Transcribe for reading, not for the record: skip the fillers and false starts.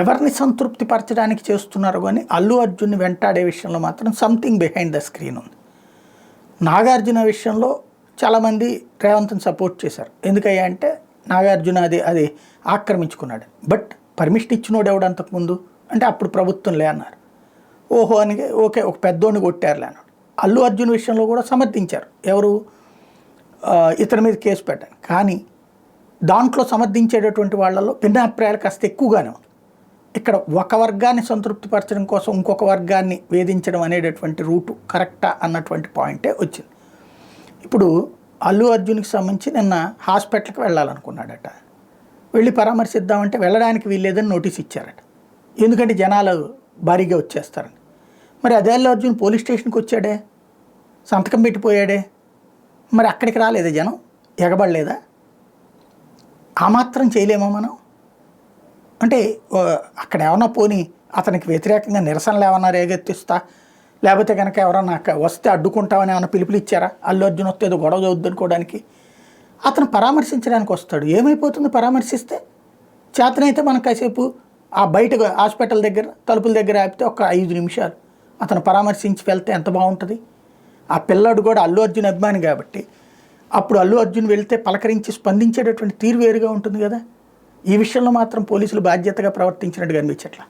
ఎవరిని సంతృప్తి పరచడానికి చేస్తున్నారు కానీ అల్లు అర్జున్ని వెంటాడే విషయంలో మాత్రం సంథింగ్ బిహైండ్ ద స్క్రీన్ ఉంది. నాగార్జున విషయంలో చాలామంది రేవంత్ని సపోర్ట్ చేశారు. ఎందుకయ్యా అంటే నాగార్జున అది ఆక్రమించుకున్నాడు. బట్ పర్మిషన్ ఇచ్చినోడు ఎవడు అంతకుముందు అంటే అప్పుడు ప్రభుత్వంలే అన్నారు. ఓహో అని ఓకే ఒక పెద్దోడిని కొట్టారులే అన్నాడు. అల్లు అర్జున్ విషయంలో కూడా సమర్థించారు. ఎవరు ఇతని మీద కేసు పెట్టాను. కానీ దాంట్లో సమర్థించేటటువంటి వాళ్ళలో భిన్నాభిప్రాయాలు కాస్త ఎక్కువగానే ఉంది. ఇక్కడ ఒక వర్గాన్ని సంతృప్తిపరచడం కోసం ఇంకొక వర్గాన్ని వేధించడం అనేటటువంటి రూటు కరెక్టా అన్నటువంటి పాయింటే వచ్చింది. ఇప్పుడు అల్లు అర్జున్కి సంబంధించి నిన్న హాస్పిటల్కి వెళ్ళాలనుకున్నాడట. వెళ్ళి పరామర్శిద్దామంటే వెళ్ళడానికి వీల్లేదని నోటీస్ ఇచ్చారట. ఎందుకంటే జనాలు భారీగా వచ్చేస్తారని. మరి అదే అల్లు అర్జున్ పోలీస్ స్టేషన్కి వచ్చాడే, సంతకం పెట్టిపోయాడే, మరి అక్కడికి రాలేదా జనం, ఎగబడలేదా? ఆ మాత్రం చేయలేమా మనం? అంటే అక్కడ ఏమన్నా పోనీ అతనికి వ్యతిరేకంగా నిరసనలు ఏమన్నా రేగెత్తిస్తా, లేకపోతే కనుక ఎవరన్నా వస్తే అడ్డుకుంటామని ఏమన్నా పిలుపులు ఇచ్చారా? అల్లు అర్జున్ వస్తే ఏదో గొడవ చదువుద్దు అనుకోవడానికి. అతను పరామర్శించడానికి వస్తాడు. ఏమైపోతుంది పరామర్శిస్తే? చేతనైతే మనం కాసేపు ఆ బయట హాస్పిటల్ దగ్గర తలుపుల దగ్గర ఆపితే ఒక 5 నిమిషాలు అతను పరామర్శించి వెళ్తే ఎంత బాగుంటుంది. ఆ పిల్లాడు కూడా అల్లు అర్జున్ అభిమాని కాబట్టి అప్పుడు అల్లు అర్జున్ వెళ్తే పలకరించి స్పందించేటటువంటి తీరు వేరుగా ఉంటుంది కదా. ఈ విషయంలో మాత్రం పోలీసులు బాధ్యతగా ప్రవర్తించినట్టుగా అనిపించట్లా.